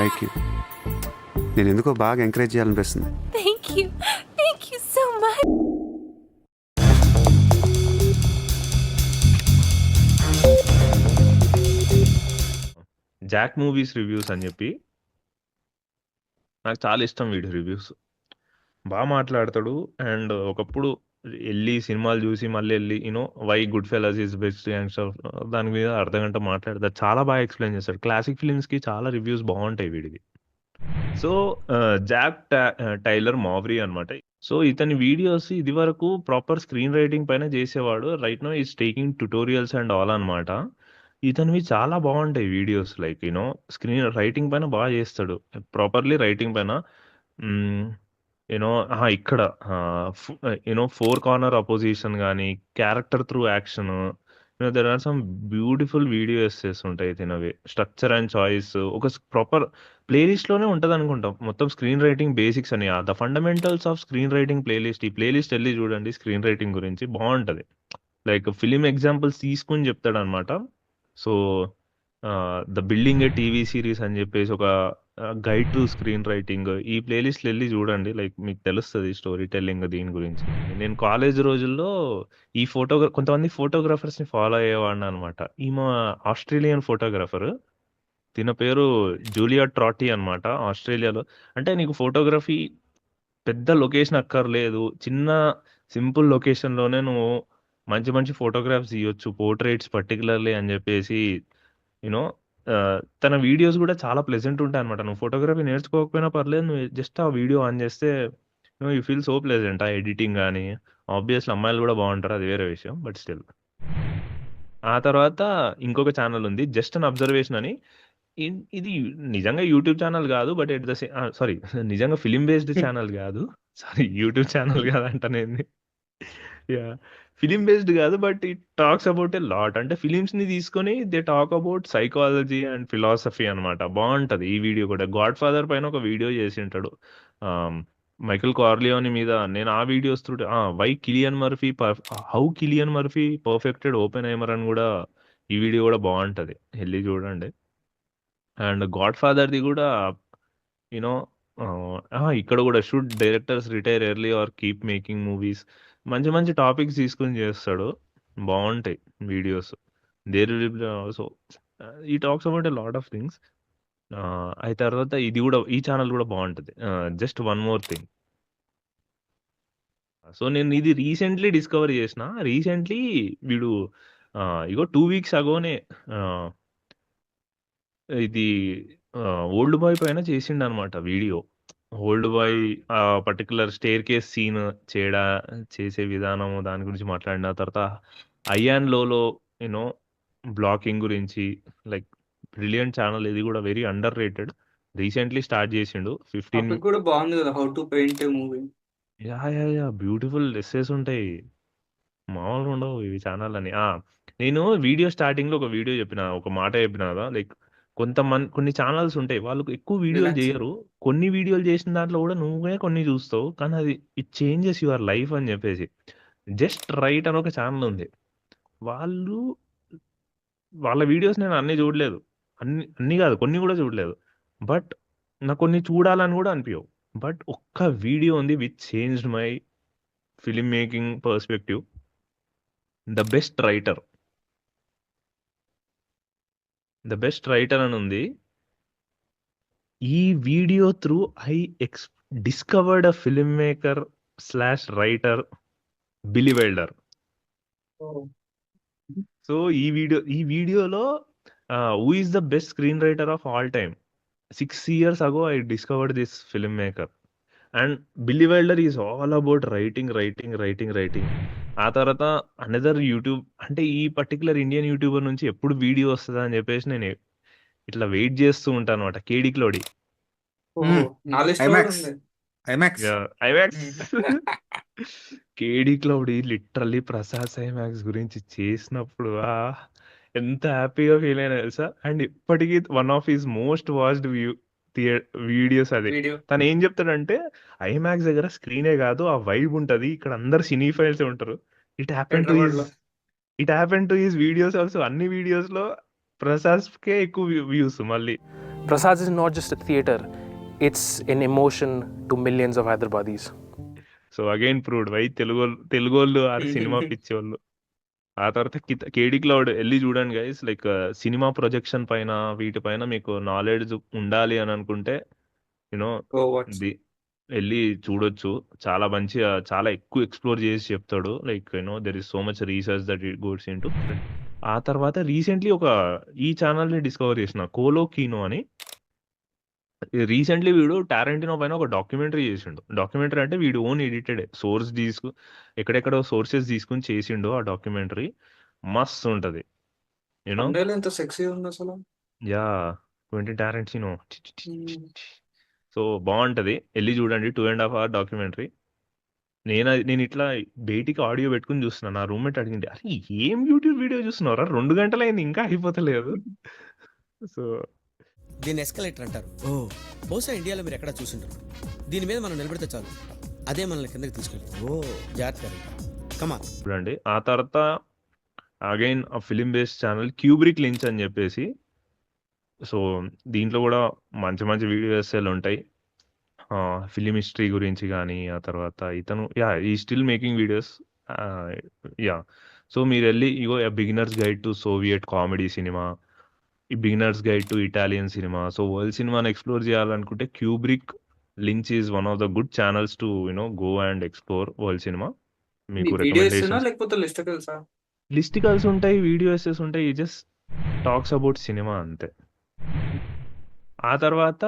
Like you. నేను ఎందుకో బాగా ఎంకరేజ్ చేయాలనిపిస్తుంది. Thank you. Thank you so much. Jack movies reviews అని చెప్పి నాకు చాలా ఇష్టం వీడి రివ్యూస్. బాగా మాట్లాడతాడు. అండ్ ఒకప్పుడు వెళ్ళి సినిమాలు చూసి మళ్ళీ వెళ్ళి why Goodfellas is best gangster దాని మీద అర్ధగంట మాట్లాడతాడు. చాలా బాగా ఎక్స్ప్లెయిన్ చేస్తాడు. క్లాసిక్ ఫిలిమ్స్కి చాలా రివ్యూస్ బాగుంటాయి వీడిది. సో జాక్ టైలర్ మావ్రీ అనమాట. సో ఇతని వీడియోస్ ఇది వరకు ప్రాపర్ స్క్రీన్ రైటింగ్ పైన చేసేవాడు. Right now is taking tutorials and all అనమాట. ఇతనివి చాలా బాగుంటాయి వీడియోస్. లైక్ స్క్రీన్ రైటింగ్ పైన బాగా చేస్తాడు. ప్రాపర్లీ రైటింగ్ పైన ఇక్కడ ఫోర్ కార్నర్ అపోజిషన్ కానీ character through action there are some beautiful video essays ఉంటాయి తినవి. స్ట్రక్చర్ అండ్ చాయిస్ ఒక ప్రాపర్ ప్లేలిస్ట్లోనే ఉంటుంది అనుకుంటాం. మొత్తం స్క్రీన్ రైటింగ్ బేసిక్స్ అని the fundamentals of screen writing playlist. ఈ ప్లేలిస్ట్ వెళ్ళి చూడండి స్క్రీన్ రైటింగ్ గురించి బాగుంటుంది. లైక్ ఫిలిం ఎగ్జాంపుల్స్ తీసుకుని చెప్తాడు అనమాట. So the building A TV series అని చెప్పేసి ఒక గైడ్ టు స్క్రీన్ రైటింగ్. ఈ ప్లేలిస్ట్ వెళ్ళి చూడండి. లైక్ మీకు తెలుస్తుంది స్టోరీ టెల్లింగ్ దీని గురించి. నేను కాలేజ్ రోజుల్లో ఈ కొంతమంది ఫోటోగ్రాఫర్స్ని ఫాలో అయ్యేవాడిని అనమాట. ఈమె ఆస్ట్రేలియన్ ఫోటోగ్రాఫర్. తిన పేరు జూలియా ట్రాటీ అనమాట. ఆస్ట్రేలియాలో అంటే నీకు ఫోటోగ్రఫీ పెద్ద లొకేషన్ అక్కర్లేదు. చిన్న సింపుల్ లొకేషన్లోనే నువ్వు మంచి మంచి ఫోటోగ్రాఫ్స్ ఇవ్వచ్చు, పోర్ట్రేట్స్ పర్టికులర్లీ అని చెప్పేసి యూనో తన వీడియోస్ కూడా చాలా ప్లెజెంట్ ఉంటాయి అనమాట. నువ్వు ఫోటోగ్రఫీ నేర్చుకోకపోయినా పర్లేదు, నువ్వు జస్ట్ ఆ వీడియో ఆన్ చేస్తే యూ ఫీల్ సో ప్లెజెంట్. ఆ ఎడిటింగ్ కానీ ఆబ్వియస్లీ అమ్మాయిలు కూడా బాగుంటారు, అది వేరే విషయం. బట్ స్టిల్ ఆ తర్వాత ఇంకొక ఛానల్ ఉంది జస్ట్ అన్ అబ్జర్వేషన్ అని. ఇది నిజంగా యూట్యూబ్ ఛానల్ కాదు, బట్ ఎట్ ద సారీ నిజంగా ఫిలిం బేస్డ్ ఛానల్ కాదు. సారీ యూట్యూబ్ ఛానల్ కాదంటనేది. యా ఫిలిం బేస్డ్ కాదు, but it talks about a lot. అంటే ఫిలిమ్స్ ని తీసుకొని they talk about psychology and philosophy అనమాట. బాగుంటది ఈ వీడియో కూడా. గాడ్ ఫాదర్ పైన ఒక వీడియో చేసి ఉంటాడు మైకల్ కార్లియోని మీద. నేను ఆ videos through why Cillian Murphy how Cillian Murphy perfected Oppenheimer అని కూడా ఈ వీడియో కూడా బాగుంటది, వెళ్ళి చూడండి. అండ్ గాడ్ ఫాదర్ది కూడా యూనో ఇక్కడ కూడా should directors retire early or keep making movies. మంచి మంచి టాపిక్స్ తీసుకుని చేస్తాడు, బాగుంటాయి వీడియోస్. దేర్ సో ఈ talks about a lot of things. అయిన తర్వాత ఇది కూడా ఈ ఛానల్ కూడా బాగుంటుంది. Just one more thing. So నేను ఇది రీసెంట్లీ డిస్కవర్ చేసిన. రీసెంట్లీ వీడు ఇగో 2 వీక్స్ అగోనే ఇది ఓల్డ్ బాయ్ పైన చేసిండు అనమాట video. Oldboy particular staircase scene చేసే విధానము దాని గురించి మాట్లాడిన తర్వాత అయాన్ లోలో బ్లాకింగ్ గురించి. లైక్ బ్రిలియంట్ ఛానల్ ఇది కూడా, very underrated. Recently start చేసిండు. 15 కూడా బాగుంది కదా, how to paint movie. Yeah beautiful essays ఉంటాయి, మామూలుగా ఉండవు ఇవి ఛానల్ అని. నేను వీడియో స్టార్టింగ్ లో ఒక వీడియో చెప్పిన, ఒక మాట చెప్పిన కదా. లైక్ కొన్ని ఛానల్స్ ఉంటాయి వాళ్ళు ఎక్కువ వీడియోలు Relax. చేయరు. కొన్ని వీడియోలు చేసిన దాంట్లో కూడా నువ్వే కొన్ని చూస్తావు, కానీ అది ఇట్ చేంజెస్ యువర్ లైఫ్ అని చెప్పేసి జస్ట్ రైట్ అని ఒక ఛానల్ ఉంది. వాళ్ళ వీడియోస్ నేను అన్ని చూడలేదు, అన్ని కాదు కొన్ని కూడా చూడలేదు. బట్ నాకు కొన్ని చూడాలని కూడా అనిపించవు. బట్ ఒక్క వీడియో ఉంది which changed my film making perspective. The best writer అని ఉంది. ఈ video through I discovered a film maker / writer బిలీ wilder. So ఈ వీడియోలో who is the best screen writer of all time. 6 years ago I discovered this filmmaker, and Billy Wilder is all about writing. ఆ తర్వాత another YouTube అంటే ఈ particular Indian YouTuber నుంచి ఎప్పుడు video వస్తుందా అని చెప్పేసి నేను ఇట్లా వెయిట్ చేస్తూ ఉంటాను అనమాట. కేడి క్లోడి, ఐమాక్స్. కేడి క్లౌడీ లిటరల్లీ ప్రసాద్ ఐమాక్స్ గురించి చేసినప్పుడు ఎంత హ్యాపీగా ఫీల్ అయినా తెలుసా. అండ్ ఇప్పటికీ one of his most watched videos అది. తను ఏం చెప్తాడంటే ఐమాక్స్ దగ్గర స్క్రీనే కాదు ఆ వైబ్ ఉంటది, ఇక్కడ అందరు సినీ ఫైల్స్ ఉంటారు. It happen to his videos also. అన్ని వీడియోస్ లో ప్రసాద్‌కే ఎక్కువ వ్యూస్ మళ్ళీ. Prasad is not just a theatre, it's an emotion to millions of Hyderabadis. So again proved why తెలుగోళ్ళు ఆర్ సినిమా పిచ్చోళ్ళు. ఆ తర్వాత కేడీ క్లౌడ్ ఎళ్లి చూడండి గైస్. లైక్ సినిమా ప్రొజెక్షన్ పైన వీటిపైన మీకు నాలెడ్జ్ ఉండాలి అని అనుకుంటే యూనో ఓ వాట్స్ ది ఎళ్లి చూడొచ్చు. చాలా మంచిగా చాలా ఎక్కువ ఎక్స్‌ప్లోర్ చేసి చెప్తాడు. Like there is so much research that it goes into. ఆ తర్వాత రీసెంట్‌లీ ఈ ఛానెల్‌ని డిస్కవర్ చేసిన 'కోలో కీనో' అని. రీసెంట్‌లీ వీడు టారెంటినో పైన ఒక డాక్యుమెంటరీ చేసిండు. డాక్యుమెంటరీ అంటే వీడి ఓన్ ఎడిటెడే. ఎక్కడెక్కడో సోర్సెస్ తీసుకొని చేసిండు ఆ డాక్యుమెంటరీ. మస్తుంటది. యూ నో థంబ్‌నెయిల్ ఎంత సెక్సీ ఉంది అసలు. యాహ్! 'Quentin Tarantino.' సో బావుంటది. ఎళ్లి చూడండి. 2.5 అవర్ డాక్యుమెంటరీ. నేనిట్లా బయటికి ఆడియో పెట్టుకొని చూస్తున్నా. నా రూమ్‌మేట్ అడిగింది, "అరే! ఏం యూట్యూబ్ వీడియో చూస్తున్నావురా? 2 గంటలయింది ఇంకా అయిపోతలేదు." సో దీన్ని ఎస్కలేటర్ అంటారు. ఓ బహుశా ఇండియాలో మీరు ఎక్కడ చూసింటారు. దీని మీద మనం నిలబడితే చాలు, అదే మనల్ని కిందకి తీసుకెళ్తుంది. ఓ జాగ్రత్త కమా. చూడండి. ఆ తర్వాత అగైన్ ఆ film based channel 'Kubrick Lynch' అని చెప్పేసి. సో దీంట్లో కూడా మంచి మంచి వీడియో ఎస్సేలుంటాయి. ఫిల్మ్ హిస్టరీ గురించి గానీ, ఆ తర్వాత ఇతను ఈ still making videos. Yeah! So మీరెళ్లి ఇగో 'a beginner's guide to Soviet comedy cinema', 'a beginner's guide to Italian cinema'. So world సినిమాని ఎక్స్‌ప్లోర్ చేయాలనుకుంటే 'Kubrick Lynch' is one of the good channels to go and explore world cinema. మీకు video ఇస్తున్నా recommendations లేకపోతే లిస్టికల్సా? లిస్టికల్స్ ఉంటాయి, video essays ఉంటాయి. ఈ just talks about cinema అంతే. ఆ తర్వాత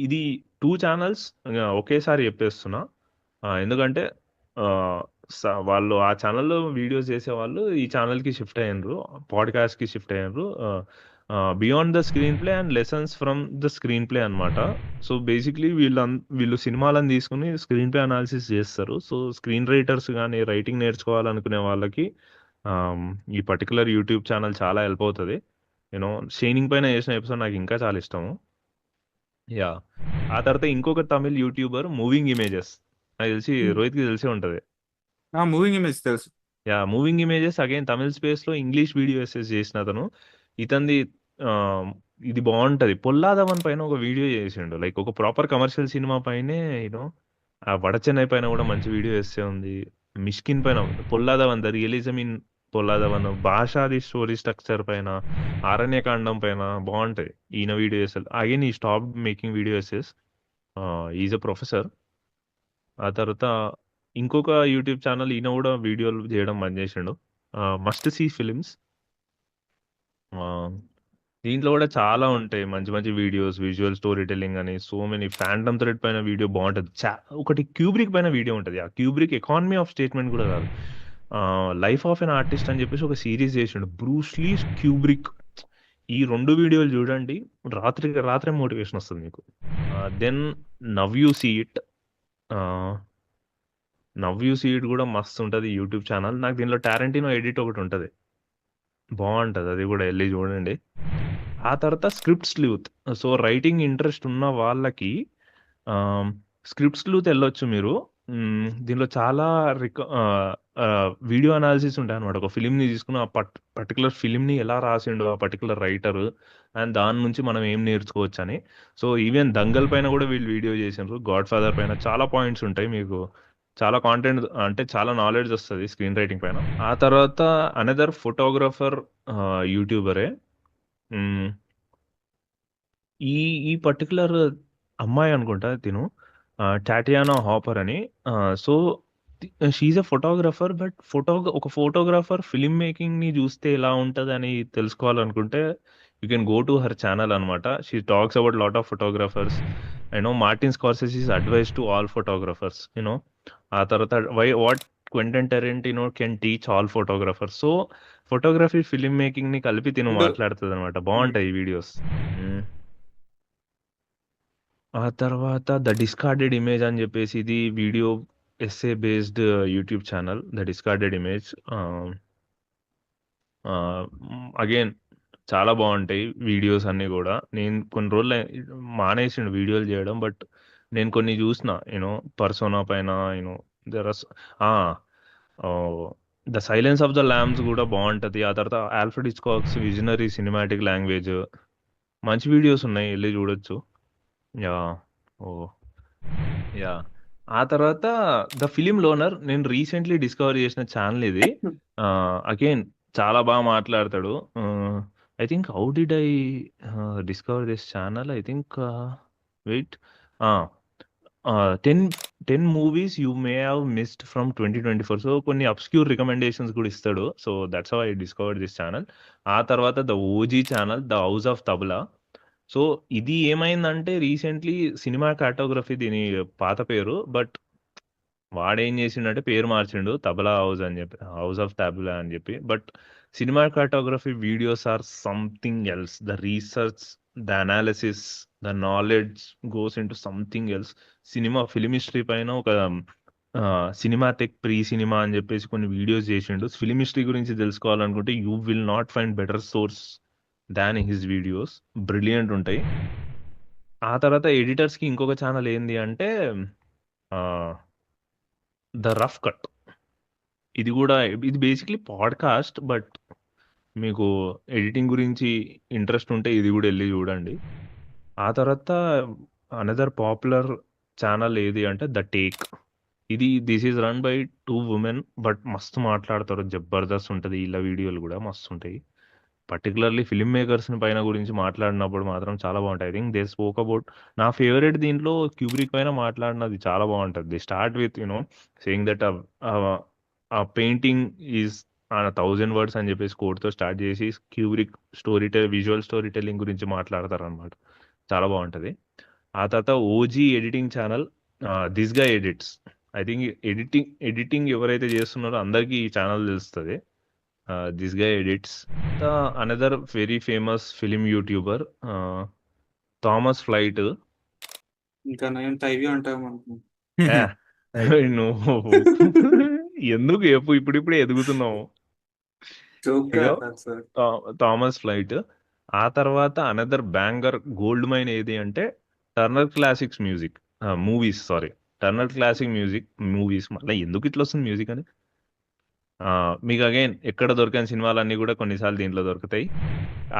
ఇది 2 ఛానల్స్ ఒకేసారి చెప్పేస్తున్నా. ఎందుకంటే ఆహ్, వాళ్ళు ఆ ఛానల్‌లో వీడియోస్ చేసేవాళ్ళు ఈ ఛానల్‌కి షిఫ్ట్ అయ్యిండ్రు. పాడ్‌కాస్ట్‌కి షిఫ్ట్ అయ్యిండ్రు. 'Beyond the screenplay and lessons from the screenplay' అనమాట. సో బేసిక్‌లీ వీళ్ళు సినిమాలను తీసుకొని స్క్రీన్ ప్లే అనాలిసిస్ చేస్తారు. సో స్క్రీన్ రైటర్స్ గానీ, రైటింగ్ నేర్చుకోవాలనుకునే వాళ్ళకి ఆహ్, ఈ పర్టిక్యులర్ యూట్యూబ్ ఛానల్ చాలా హెల్ప్ అవుతది. 'షైనింగ్' పైన చేసిన ఎపిసోడ్ నాకు ఇంకా చాలా ఇష్టము. యాహ్! ఆ తర్వాత ఇంకొక తమిళ్ యూట్యూబర్ 'మూవింగ్ ఇమేజెస్'. నాకు తెలిసి రోహిత్‌కి తెలిసే ఉంటది. మూవింగ్ ఇమేజ్ తెలుసు. Yeah! 'Moving images' again Tamil స్పేస్‌లో ఇంగ్లీష్ వీడియో ఎస్సేస్ చేసినతను. ఇతనిది ఆహ్, ఇది బావుంటది. 'పొల్లాదవన్' పైన ఒక వీడియో చేసిండు. లైక్ ఒక ప్రాపర్ కమర్షియల్ సినిమా పైనే ఆ 'వడచెన్నై' పైన కూడా మంచి వీడియో ఎస్సే ఉంది. 'మిష్కిన్' పైన 'Polladhavan' the realism in 'Polladhavan', భాషాది స్టోరీ స్ట్రక్చర్ పైన, 'అరణ్యకాండం' పైన బావుంటది. ఈయన వీడియో ఎస్సేలు. అగైన్ ఈ stopped making video essays. He is a professor. ఆ తర్వాత ఇంకొక యూట్యూబ్ ఛానల్ ఈయన కూడా వీడియోలు చేయడం బంద్ చేసిండు. 'Must see films'. ఆహ్, దీంట్లో కూడా చాలా ఉంటాయి. మంచి మంచి వీడియోస్, విజువల్ స్టోరీ టెల్లింగ్ అని సో మెనీ. 'ఫాంటమ్ థ్రెడ్' పైన వీడియో బావుంటది. ఒకటి 'క్యూబ్రిక్' పైన వీడియో ఉంటది. ఆ 'క్యూబ్రిక్' ఎకానమీ ఆఫ్ స్టేట్మెంట్ కూడా కాదు. 'లైఫ్ ఆఫ్ ఎన్ ఆర్టిస్ట్' అని చెప్పేసి ఒక సీరీస్ చేసిండు. 'బ్రూస్ లీ', 'క్యూబ్రిక్' ఈ 2 వీడియోలు చూడండి. రాత్రికి రాత్రే మోటివేషన్ వస్తది మీకు. Then 'now you see it'. Ah, 'now you see it' కూడా మస్తుంటది యూట్యూబ్ ఛానల్. నాకు దీనిలో 'టారెంటినో' ఎడిట్ ఒకటుంటది. బావుంటది. అది కూడా ఎళ్లి చూడండి. ఆ తర్వాత 'స్క్రిప్ట్ స్లూత్'. సో రైటింగ్ ఇంట్రెస్ట్ ఉన్న వాళ్ళకి 'స్క్రిప్ట్ స్లూత్' ఎళ్ళొచ్చు మీరు. దీనిలో చాలా వీడియో అనాలిసిస్ ఉంటాయన్నమాట. ఒక ఫిల్మ్‌ని తీసుకొని ఆ పర్టిక్యులర్ ఫిల్మ్‌ని ఎలా రాసిండు ఆ పర్టిక్యులర్ రైటరు అండ్ దాని నుంచి మనం ఏం నేర్చుకోవచ్చని. సో ఈవెన్ 'దంగల్' పైన కూడా వీళ్ళు వీడియో చేసిండ్రు. 'గాడ్ ఫాదర్' పైన చాలా పాయింట్స్ ఉంటాయి. మీకు చాలా కాంటెంట్ అంటే చాలా నాలెడ్జ్ వస్తది స్క్రీన్ రైటింగ్ పైన. ఆ తర్వాత అనదర్ ఫోటోగ్రాఫర్ యూట్యూబరే. హ్మ్. ఈ ఈ పర్టిక్యులర్ అమ్మాయి అనుకుంటా తిను. 'టాటియానా హాపర్' అని. So she is a photographer. But ఒక ఫోటోగ్రాఫర్ ఫిల్మ్ మేకింగ్‌ని చూస్తే ఎలా ఉంటదని తెలుసుకోవాలనుకుంటే you can go to her channel అనమాట. She talks about lot of photographers. Martin Scorsese's advice to all photographers. ఆ తర్వాత what Quentin Tarantino can teach all photographers. So photography, film మేకింగ్‌ని కలిపి తిను మాట్లాడుతదనమాట. బావుంటాయి ఈ వీడియోస్. హ్మ్. ఆ తర్వాత 'ద డిస్కార్డెడ్ ఇమేజ్' అని చెప్పేసి ఇది video essay based YouTube channel 'the discarded image'. Again చాలా బావుంటాయి వీడియోస్ అన్నీ గూడా. నేను కొన్ని రోజులు మానేసిండు వీడియోలు జేయడం. బట్ నేను కొన్ని జూసిన 'పర్సోనా' పైన దేర్ ఆర్ ఆ! The silence of the lambs కూడా బాగుంటది. ఆ తర్వాత ఆల్ఫ్రెడ్ హిచ్కాక్స్ విజనరీ సినిమాటిక్ లాంగ్వేజ్ మంచి వీడియోస్ ఉన్నాయి, వెళ్ళి చూడొచ్చు. యా ఓ యా ఆ తర్వాత ద ఫిలిం లోనర్ నేను రీసెంట్లీ డిస్కవర్ చేసిన ఛానల్ ఇది. అగైన్ చాలా బాగా మాట్లాడతాడు. I think how did I discover this channel, I think wait 10 movies you may have missed from 2024. So కొన్ని అబ్స్క్యూర్ రికమెండేషన్స్ కూడా ఇస్తాడు. So that's how I discovered this channel. ఆ తర్వాత the OG channel the house of Tabla. సో ఇది ఏమైందంటే recently cinema cartography దీని పాత పేరు, బట్ వాడేం చేసిండంటే పేరు మార్చిండు తబలా హౌస్ అని చెప్పి, హౌస్ ఆఫ్ తబలా అని చెప్పి. But cinema cartography videos or something else. The research, the analysis, the knowledge goes in to something else. Film history పైన ఒక సినిమాటెక్ ప్రీ సినిమా అని చెప్పేసి కొన్ని వీడియోస్ చేసిండు. ఫిలిం హిస్టరీ గురించి తెలుసుకోవాలనుకుంటే you will not find better source than his videos. Brilliant ఉంటాయి. ఆ తర్వాత ఎడిటర్స్కి ఇంకొక ఛానల్ ఏంది అంటే ద రఫ్ కట్. ఇది బేసిక్లీ పాడ్కాస్ట్, బట్ మీకు ఎడిటింగ్ గురించి ఇంట్రెస్ట్ ఉంటే ఇది కూడా వెళ్ళి చూడండి. ఆ తర్వాత అనదర్ పాపులర్ ఛానల్ ఏది అంటే the take. This is run by 2 women, but మస్తు మాట్లాడతారు, జబర్దస్త్ ఉంటుంది. ఇలా వీడియోలు కూడా మస్తు ఉంటాయి. పర్టికులర్లీ ఫిల్మ్ మేకర్స్ని పైన గురించి మాట్లాడినప్పుడు మాత్రం చాలా బాగుంటాయి. I think they spoke about, నా ఫేవరెట్ దీంట్లో క్యూబ్రిక్ పైన మాట్లాడినది చాలా బాగుంటుంది. They start with saying that ఆ పెయింటింగ్ ఈజ్ 1000 words అని చెప్పేసి కోడ్తో స్టార్ట్ చేసి క్యూబ్రిక్ విజువల్ స్టోరీ టెల్లింగ్ గురించి మాట్లాడతారు అనమాట. చాలా బాగుంటుంది. ఆ తర్వాత ఓజీ ఎడిటింగ్ ఛానల్ దిస్ గా ఎడిట్స్. ఐ థింక్ ఎడిటింగ్ ఎవరైతే చేస్తున్నారో అందరికీ ఈ ఛానల్ తెలుస్తుంది. దిస్ గా edits. Another very famous film YouTuber Thomas Flight. ఇంకా నేను టైవీ అంటాం అనుకున్నాను. నువ్వు ఎందుకు ఇప్పుడిప్పుడే ఎదుగుతున్నావు. Joke sir. Thomas Flight. ఆ తర్వాత అనదర్ బ్యాంగర్ గోల్డ్ మైన్ ఏది అంటే Turner classics music movies. Turner classic music movies. మళ్ళీ ఎందుకు ఇట్లా వస్తుంది మ్యూజిక్ అని మీకు అగైన్ ఎక్కడ దొరికిన సినిమాలన్నీ కూడా కొన్నిసార్లు దీంట్లో దొరుకుతాయి.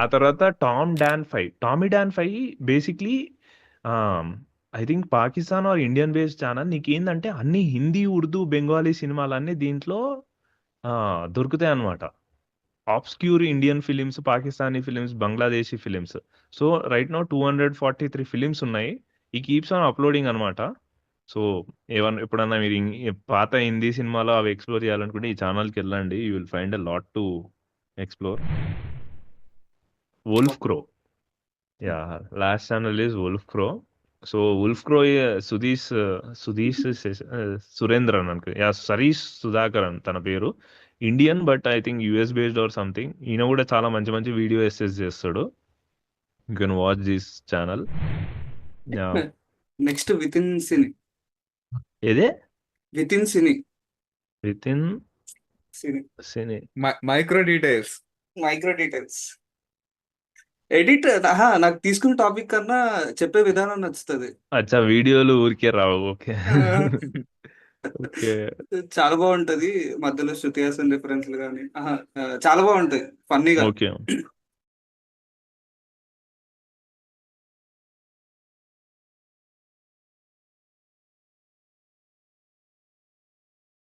ఆ తర్వాత టామీ డాన్ ఫై basically I think Pakistan or Indian based channel. నీకేందంటే అన్ని హిందీ, ఉర్దూ, బెంగాలీ సినిమాలన్నీ దీంట్లో దొరుకుతాయి అన్నమాట. Obscure Indian films, Pakistani films, Bangladeshi films. So right now 243 films ఉన్నాయి. ఈ కీప్స్ ఆన్ అప్లోడింగ్ అనమాట. సో ఎప్పుడన్నా మీరు పాత హిందీ సినిమాలో అవి ఎక్స్ప్లోర్ చేయాలనుకుంటే ఈ ఛానల్కి వెళ్ళండి. You will find a lot to explore. Wolf crow. Ya, last channel is wolf crow. So wolf crow Sudheesh Surendran అనుకో, యా సరీష్ సుధాకరన్ తన పేరు. Indian, but I think US based or something. ఈయన కూడా చాలా మంచి మంచి వీడియో ఎస్సెస్ చేస్తాడు. You can watch this channel. Next with in cine. ఏదే with in cine. With in cine cine. Micro details. Micro details. Edit నాకు తీసుకున్న topic కన్నా చెప్పే విధానం నచ్చుతుంది. అచ్చా, వీడియోలు ఊరికే రావు. Okay okay. చాలా బాగుంటది. మధ్యలో శృతి హాసన్ రిఫరెన్స్లు కానీ చాలా బాగుంటాయి, ఫన్నీగా. ఓకే